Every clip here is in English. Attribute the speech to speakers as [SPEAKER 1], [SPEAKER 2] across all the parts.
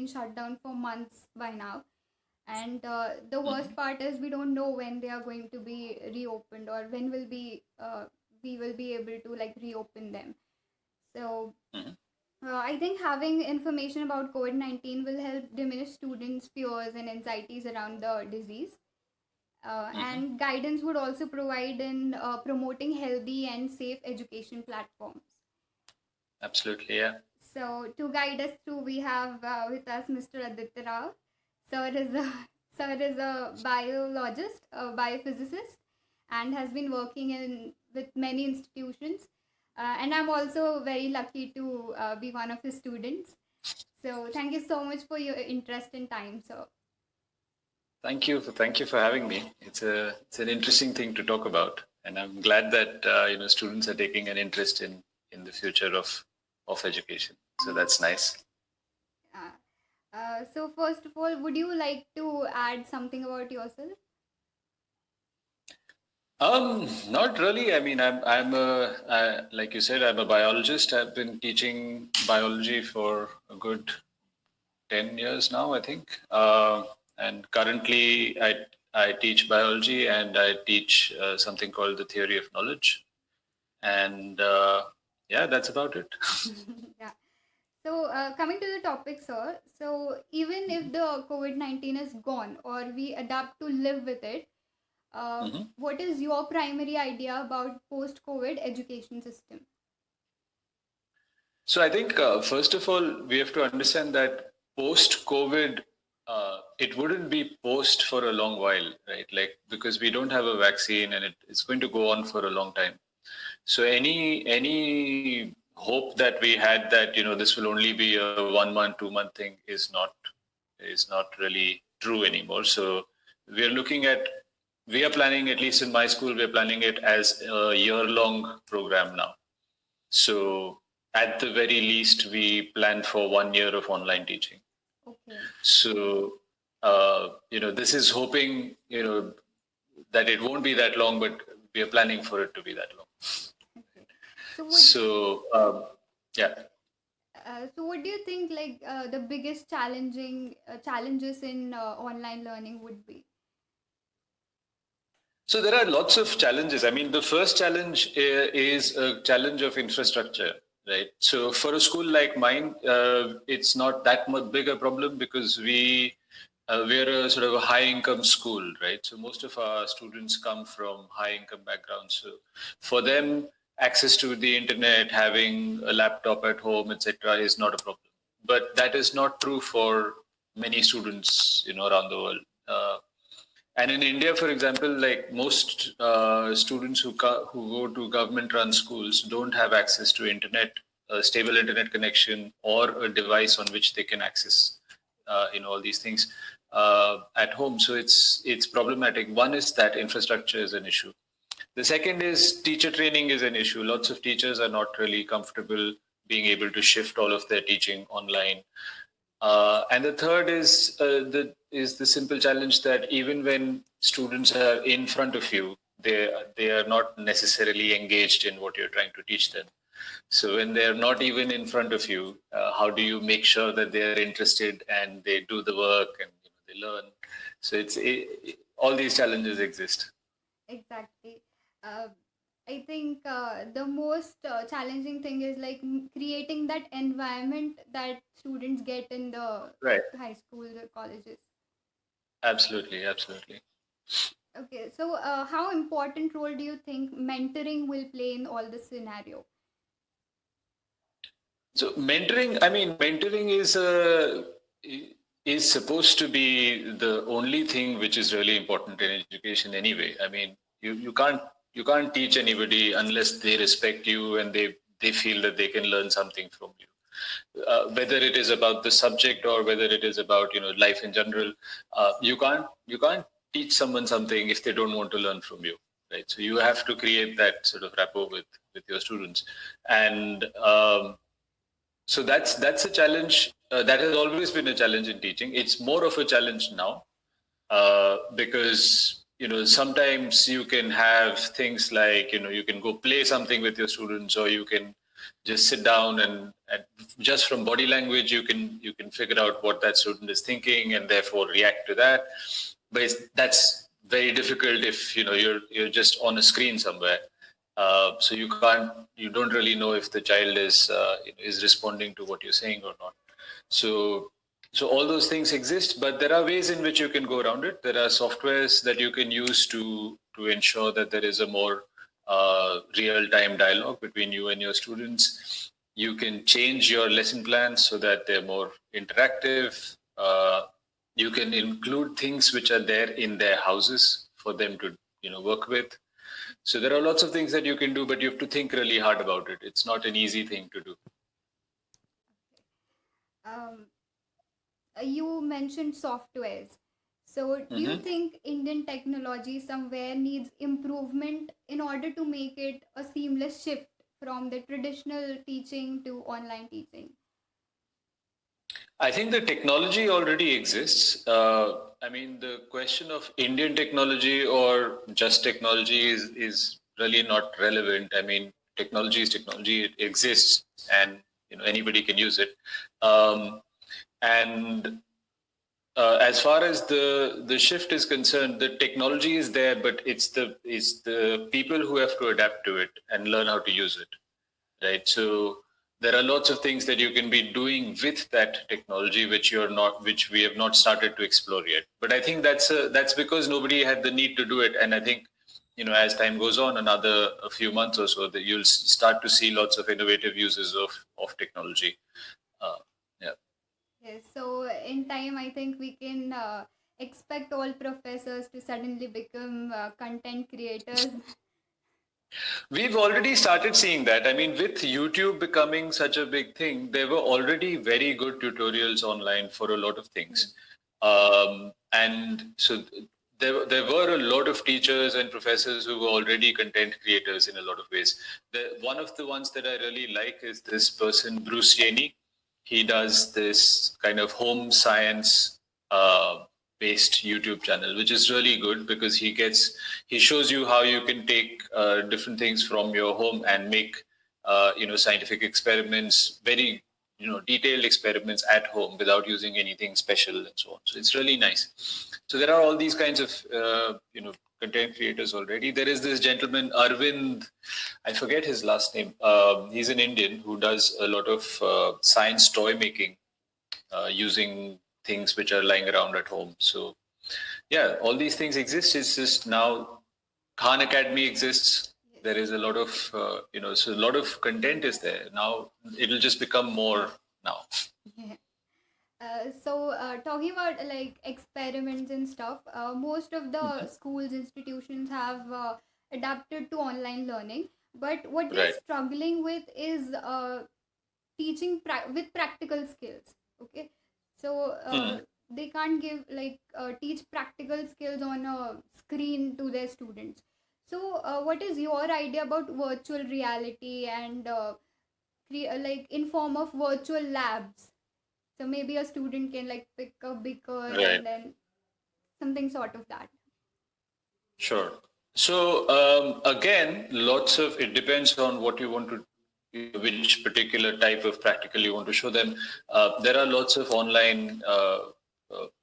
[SPEAKER 1] been shut down for months by now. And the worst part is we don't know when they are going to be reopened, or when will be we will be able to like reopen them. So
[SPEAKER 2] Mhm.
[SPEAKER 1] I think having information about COVID-19 will help diminish students' fears and anxieties around the disease.
[SPEAKER 2] Mhm.
[SPEAKER 1] And guidance would also provide in promoting healthy and safe education platforms.
[SPEAKER 2] Absolutely, yeah.
[SPEAKER 1] So to guide us through, we have with us Mr. Aditya Rao. Sir is a sir is a biologist, a biophysicist, and has been working in with many institutions. And I'm also very lucky to be one of his students. So thank you so much for your interest and time, sir.
[SPEAKER 2] Thank you for having me. It's an interesting thing to talk about, and I'm glad that students are taking an interest in the future of education. So that's nice.
[SPEAKER 1] Uh, so first of all, would you like to add something about yourself?
[SPEAKER 2] Not really. I mean, like you said, I'm a biologist. I've been teaching biology for a good 10 years now, I think. And currently, I teach biology and I teach something called the theory of knowledge. And yeah, that's about it.
[SPEAKER 1] Yeah. So, coming to the topic, sir. So, even if the COVID-19 is gone or we adapt to live with it,
[SPEAKER 2] Mhm.
[SPEAKER 1] what is your primary idea about post-COVID education system?
[SPEAKER 2] So I think first of all, we have to understand that post COVID, it wouldn't be post for a long while, right? Like because we don't have a vaccine and it's going to go on for a long time. So any hope that we had that this will only be a 1 month, 2 month thing is not really true anymore. So we are looking at we are planning, at least in my school, we are planning it as a year long program now. So at the very least, we plan for 1 year of online teaching.
[SPEAKER 1] Okay.
[SPEAKER 2] So this is hoping that it won't be that long, but we are planning for it to be that long.
[SPEAKER 1] Okay. So,
[SPEAKER 2] So yeah.
[SPEAKER 1] what do you think like the biggest challenging challenges in online learning would be?
[SPEAKER 2] So there are lots of challenges. I mean, the first challenge is a challenge of infrastructure, right? So for a school like mine, it's not that much big a problem because we're a sort of a high income school, right? So most of our students come from high income backgrounds. So for them, access to the internet, having a laptop at home, etc., is not a problem. But that is not true for many students, around the world. And in India, for example, like most students who go to government-run schools don't have access to internet, a stable internet connection, or a device on which they can access, all these things at home. So it's problematic. One is that infrastructure is an issue. The second is teacher training is an issue. Lots of teachers are not really comfortable being able to shift all of their teaching online. And the third is the simple challenge that even when students are in front of you, they are not necessarily engaged in what you're trying to teach them. So when they're not even in front of you, how do you make sure that they're interested and they do the work and they learn? So all these challenges exist.
[SPEAKER 1] Exactly. Uh, I think the most challenging thing is like creating that environment that students get in the
[SPEAKER 2] Right.
[SPEAKER 1] high schools or colleges.
[SPEAKER 2] Absolutely. Absolutely.
[SPEAKER 1] Okay, so how important role do you think mentoring will play in all this scenario?
[SPEAKER 2] So mentoring, I mean, mentoring is supposed to be the only thing which is really important in education anyway. I mean, you can't teach anybody unless they respect you and they feel that they can learn something from you. Whether it is about the subject or whether it is about life in general, you can't teach someone something if they don't want to learn from you, right? So you have to create that sort of rapport with your students, and so that's a challenge that has always been a challenge in teaching. It's more of a challenge now because sometimes you can have things like you can go play something with your students, or you can just sit down and just from body language you can figure out what that student is thinking and therefore react to that. But that's very difficult if you're just on a screen somewhere. So you don't really know if the child is responding to what you're saying or not. So all those things exist, but there are ways in which you can go around it. There are softwares that you can use to ensure that there is a more real-time dialogue between you and your students. You can change your lesson plans so that they're more interactive. You can include things which are there in their houses for them to work with. So there are lots of things that you can do, but you have to think really hard about it. It's not an easy thing to do.
[SPEAKER 1] Um, you mentioned softwares. So, do you
[SPEAKER 2] Mm-hmm.
[SPEAKER 1] think Indian technology somewhere needs improvement in order to make it a seamless shift from the traditional teaching to online teaching?
[SPEAKER 2] I think the technology already exists. I mean, the question of Indian technology or just technology is really not relevant. I mean, technology is technology; it exists, and anybody can use it. Um, and as far as the shift is concerned, the technology is there, but it's the people who have to adapt to it and learn how to use it, right? So there are lots of things that you can be doing with that technology which we have not started to explore yet. But I think that's because nobody had the need to do it. And I think as time goes on, another a few months or so, that you'll start to see lots of innovative uses of technology. uh, yeah.
[SPEAKER 1] Yes, so in time, I think we can expect all professors to suddenly become content creators.
[SPEAKER 2] We've already started seeing that. I mean, with YouTube becoming such a big thing, there were already very good tutorials online for a lot of
[SPEAKER 1] Yes.
[SPEAKER 2] things. And so there were a lot of teachers and professors who were already content creators in a lot of ways. One of the ones that I really like is this person, Bruce Yaney. He does this kind of home science based YouTube channel, which is really good because he shows you how you can take different things from your home and make scientific experiments, very detailed experiments at home without using anything special and so on. So it's really nice. So there are all these kinds of content creators already. There is this gentleman Arvind, I forget his last name. He's an Indian who does a lot of science toy making using things which are lying around at home. So yeah, all these things exist. It's just now Khan Academy exists.
[SPEAKER 1] Yes.
[SPEAKER 2] There is a lot of so a lot of content is there now. It'll just become more now.
[SPEAKER 1] Yeah. So, talking about like experiments and stuff, most of the
[SPEAKER 2] Mhm.
[SPEAKER 1] schools, institutions have adapted to online learning. But what they're
[SPEAKER 2] Right.
[SPEAKER 1] struggling with is teaching with practical skills. Okay, so
[SPEAKER 2] Hmm.
[SPEAKER 1] they can't give like teach practical skills on a screen to their students. So, what is your idea about virtual reality and like in form of virtual labs? So maybe a student can like pick a beaker
[SPEAKER 2] Right.
[SPEAKER 1] and then something sort of that.
[SPEAKER 2] Sure. So again, lots of it depends on what you want to, which particular type of practical you want to show them. There are lots of online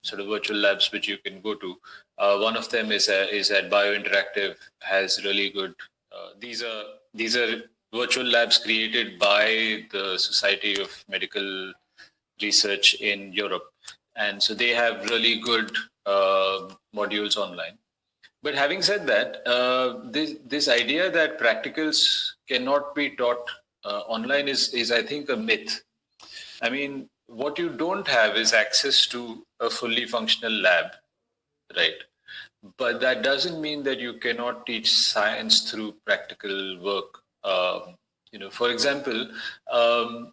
[SPEAKER 2] sort of virtual labs which you can go to. One of them is at Bio Interactive, has really good. These are virtual labs created by the Society of Medical Research in Europe, and so they have really good modules online. But having said that, this idea that practicals cannot be taught online is I think a myth. I mean, what you don't have is access to a fully functional lab, right? But that doesn't mean that you cannot teach science through practical work. For example, um,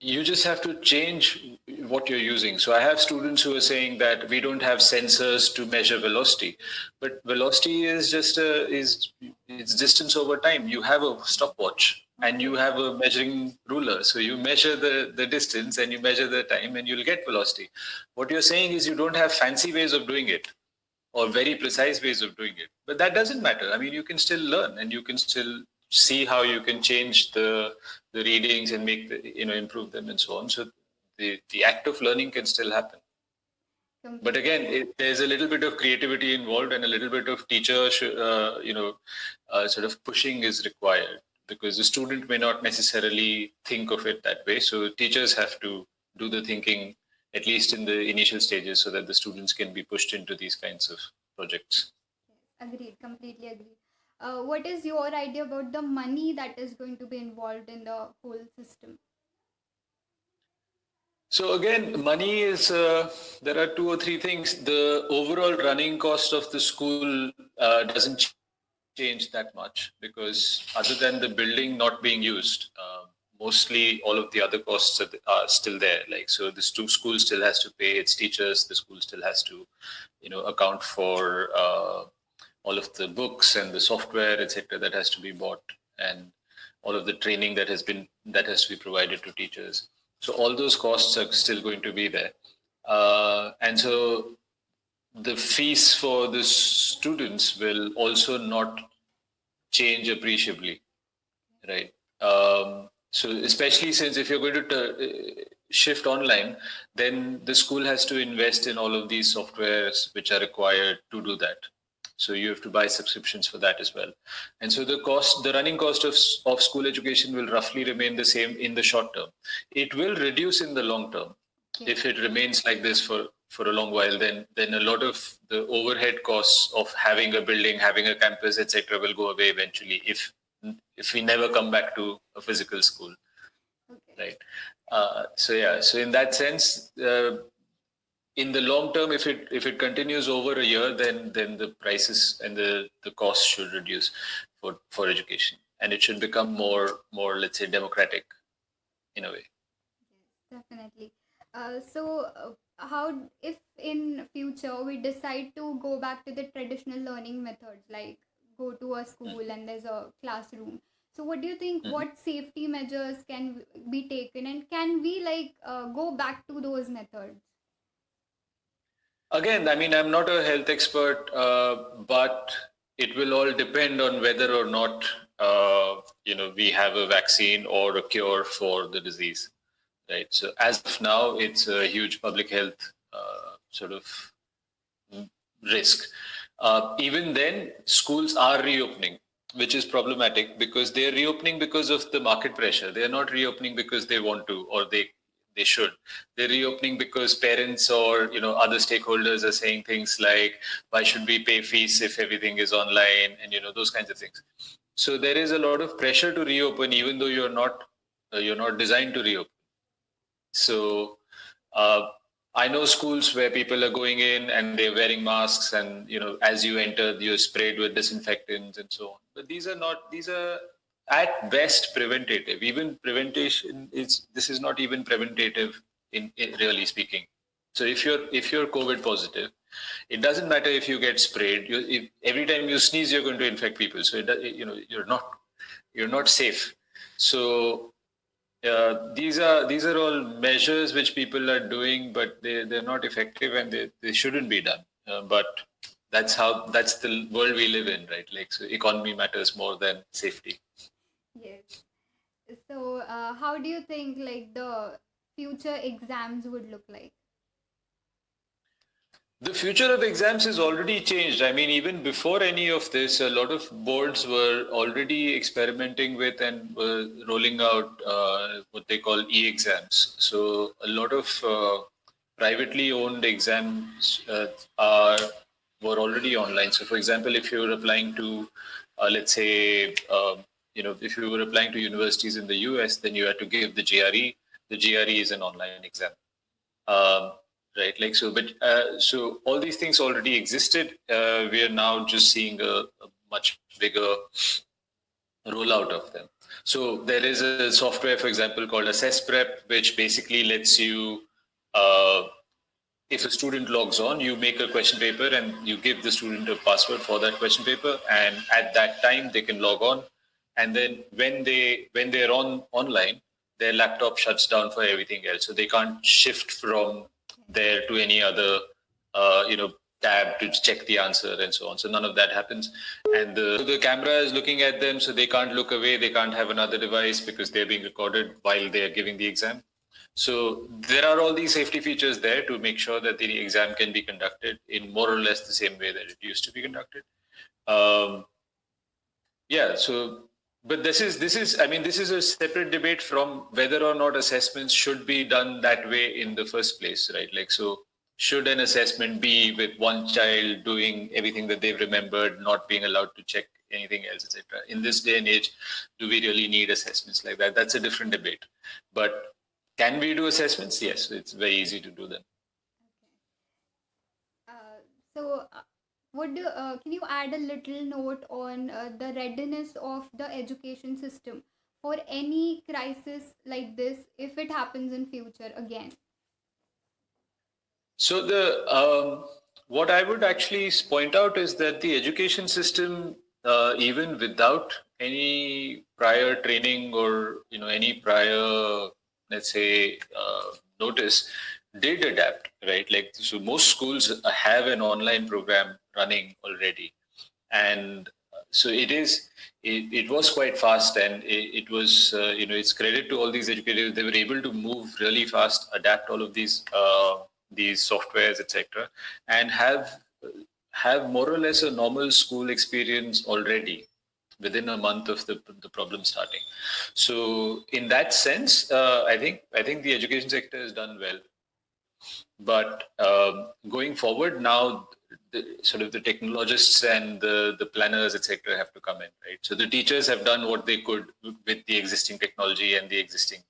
[SPEAKER 2] you just have to change what you're using. So I have students who are saying that we don't have sensors to measure velocity, but velocity is just is it's distance over time. You have a stopwatch and you
[SPEAKER 1] Okay.
[SPEAKER 2] have a measuring ruler. So you measure the distance and you measure the time and you'll get velocity. What you're saying is you don't have fancy ways of doing it or very precise ways of doing it. But that doesn't matter. I mean, you can still learn and you can still see how you can change the readings and make improve them and so on. So the act of learning can still happen. But again, there's a little bit of creativity involved, and a little bit of teacher, sort of pushing is required, because the student may not necessarily think of it that way. So teachers have to do the thinking, at least in the initial stages, so that the students can be pushed into these kinds of projects.
[SPEAKER 1] Yes, agreed, completely agreed. What is your idea about the money that is going to be involved in the whole system?
[SPEAKER 2] So again, money is, there are two or three things. The overall running cost of the school doesn't change that much, because other than the building not being used, mostly all of the other costs are still there. Like, so the school still has to pay its teachers, the school still has to, account for all of the books and the software, etc., that has to be bought, and all of the training that has to be provided to teachers. So all those costs are still going to be there, and so the fees for the students will also not change appreciably, right? So especially since if you're going to shift online, then the school has to invest in all of these softwares which are required to do that. So you have to buy subscriptions for that as well. And so the running cost of school education will roughly remain the same in the short term. It will reduce in the long term. If it remains like this for a long while, then a lot of the overhead costs of having a building, having a campus, etc., will go away eventually, if we never come back to a physical school, right? So in that sense, in the long term, if it continues over a year, then the prices and the costs should reduce for education, and it should become more, let's say, democratic in a way.
[SPEAKER 1] Yes, definitely. How, if in future we decide to go back to the traditional learning methods, like go to a school and there's a classroom, so what do you think? What safety measures can be taken, and can we go back to those methods?
[SPEAKER 2] Again, I mean, I'm not a health expert, but it will all depend on whether or not we have a vaccine or a cure for the disease, right? So as of now, it's a huge public health sort of risk. Even then, schools are reopening, which is problematic, because they're reopening because of the market pressure. They're not reopening because they want to, or they should. They're reopening because parents or other stakeholders are saying things like, why should we pay fees if everything is online, and those kinds of things. So there is a lot of pressure to reopen, even though you're not designed to reopen. So uh, I know schools where people are going in and they're wearing masks, and as you enter, you're sprayed with disinfectants and so on. But these are at best preventative. Even prevention this is not even preventative in really speaking. So if you're COVID positive, it doesn't matter if you get sprayed. Every time you sneeze, you're going to infect people. So you're not safe. So these are all measures which people are doing, but they're not effective, and they shouldn't be done. But that's the world we live in, right? Like, so economy matters more than safety.
[SPEAKER 1] Yes. So, how do you think the future exams would look like?
[SPEAKER 2] The future of exams is already changed. I mean, even before any of this, a lot of boards were already experimenting with and were rolling out what they call e-exams. So a lot of privately owned exams were already online. So, for example, if you were applying to, let's say, if you were applying to universities in the US, then you had to give the GRE. The GRE is an online exam. Um, right, like, so all these things already existed. We are now just seeing a much bigger rollout of them. So there is a software, for example, called Assess Prep, which basically lets you, if a student logs on, you make a question paper and you give the student a password for that question paper, and at that time they can log on, and then when they're online, their laptop shuts down for everything else, so they can't shift from there to any other tab to check the answer and so on. So none of that happens. And the camera is looking at them, so they can't look away. They can't have another device because they're being recorded while they're giving the exam. So there are all these safety features there to make sure that the exam can be conducted in more or less the same way that it used to be conducted. Yeah. So, but this is, I mean, this is a separate debate from whether or not assessments should be done that way in the first place, right? Like, so should an assessment be with one child doing everything that they've remembered, not being allowed to check anything else, etc.? In this day and age, do we really need assessments like that? That's a different debate. But can we do assessments? Yes, it's very easy to do them.
[SPEAKER 1] So, can you add a little note on the readiness of the education system for any crisis like this if it happens in future again?
[SPEAKER 2] So what I would actually point out is that the education system, even without any prior training or any prior, let's say, notice, did adapt, right? Like, so most schools have an online program running already, and so it was quite fast, and it was it's credit to all these educators. They were able to move really fast, adapt all of these softwares, etc., and have more or less a normal school experience already within a month of the problem starting. So in that sense, I think the education sector has done well. But going forward now, sort of the technologists and the planners, etc., have to come in, right? So the teachers have done what they could with the existing technology and the existing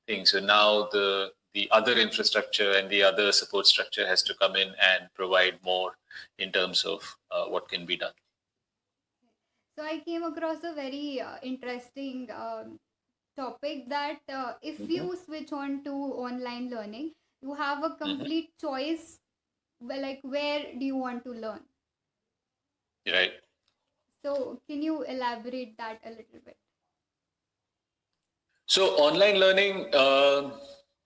[SPEAKER 2] thing. So now the other infrastructure and the other support structure has to come in and provide more in terms of what can be done.
[SPEAKER 1] So I came across a very interesting topic that if
[SPEAKER 2] Mm-hmm.
[SPEAKER 1] you switch on to online learning, you have a
[SPEAKER 2] Mm-hmm.
[SPEAKER 1] complete choice. Well, like where do you want to learn?
[SPEAKER 2] Right.
[SPEAKER 1] So can you elaborate that a little bit?
[SPEAKER 2] So online learning,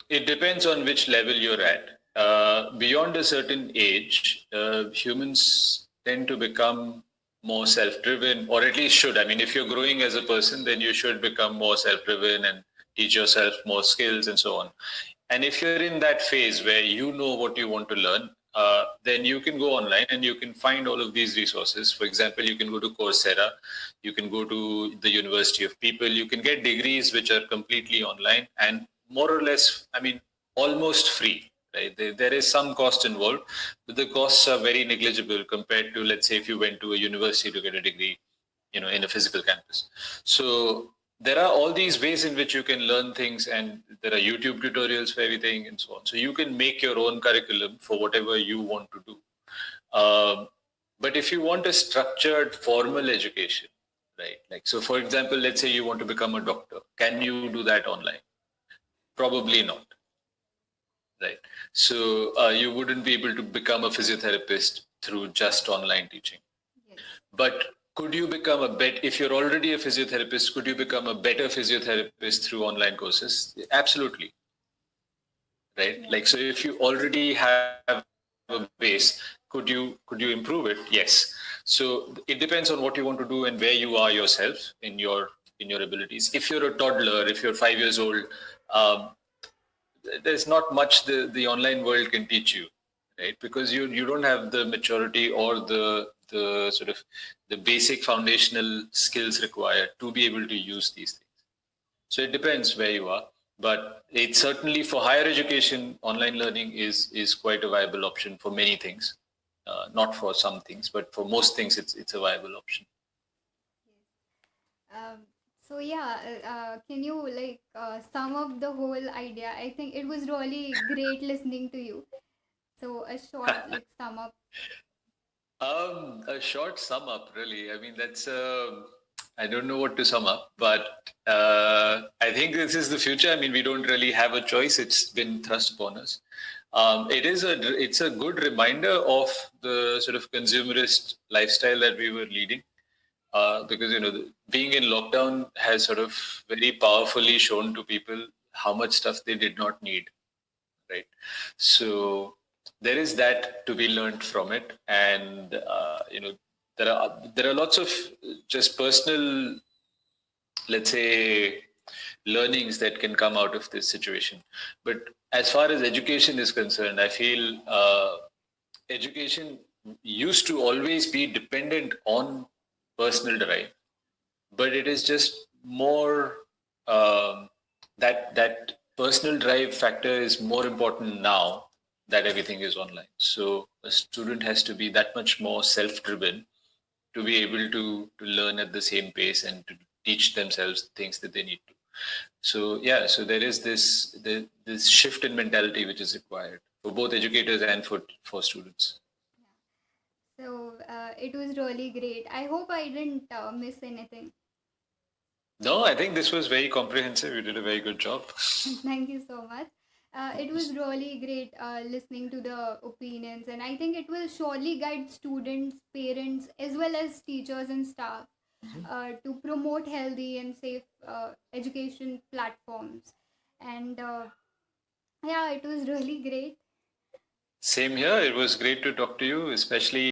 [SPEAKER 2] it depends on which level you're at. Beyond a certain age, humans tend to become more self-driven, or at least should. I mean, if you're growing as a person, then you should become more self-driven and teach yourself more skills and so on. And if you're in that phase where you know what you want to learn, then you can go online and you can find all of these resources. For example, you can go to Coursera, you can go to the University of People, you can get degrees which are completely online and more or less, I mean, almost free. Right? There is some cost involved, but the costs are very negligible compared to, let's say, if you went to a university to get a degree, in a physical campus. So there are all these ways in which you can learn things, and there are YouTube tutorials for everything and so on. So you can make your own curriculum for whatever you want to do. But if you want a structured formal education, right? Like, so for example, let's say you want to become a doctor. Can you do that online? Probably not. Right. So you wouldn't be able to become a physiotherapist through just online teaching.
[SPEAKER 1] Yes.
[SPEAKER 2] But could you become if you're already a physiotherapist, could you become a better physiotherapist through online courses? Absolutely. Right.
[SPEAKER 1] Yeah.
[SPEAKER 2] Like, so if you already have a base, could you improve it? Yes. So it depends on what you want to do and where you are yourself in your abilities. If you're a toddler, if you're 5 years old, um, there's not much the online world can teach you, right? Because you don't have the maturity or the sort of the basic foundational skills required to be able to use these things. So it depends where you are, but it's certainly for higher education, online learning is quite a viable option for many things. Not for some things, but for most things, it's a viable option.
[SPEAKER 1] So yeah, can you sum up the whole idea? I think it was really great listening to you. So a short sum up.
[SPEAKER 2] A short sum up, really. I mean, I don't know what to sum up, but I think this is the future. I mean, we don't really have a choice. It's been thrust upon us. It's a good reminder of the sort of consumerist lifestyle that we were leading. Because being in lockdown has sort of very powerfully shown to people how much stuff they did not need, right? So there is that to be learned from it, and there are lots of just personal, let's say, learnings that can come out of this situation. But as far as education is concerned, I feel education used to always be dependent on personal drive, but it is just more, that personal drive factor is more important now that everything is online. So a student has to be that much more self-driven to be able to learn at the same pace and to teach themselves things that they need to. So yeah, so there is this shift in mentality which is required for both educators and for students.
[SPEAKER 1] So it was really great. I hope I didn't miss anything.
[SPEAKER 2] No, I think this was very comprehensive. You did a very good job.
[SPEAKER 1] Thank you so much. It was really great listening to the opinions, and I think it will surely guide students, parents, as well as teachers and staff to promote healthy and safe education platforms. And yeah, it was really great.
[SPEAKER 2] Same here. It was great to talk to you, especially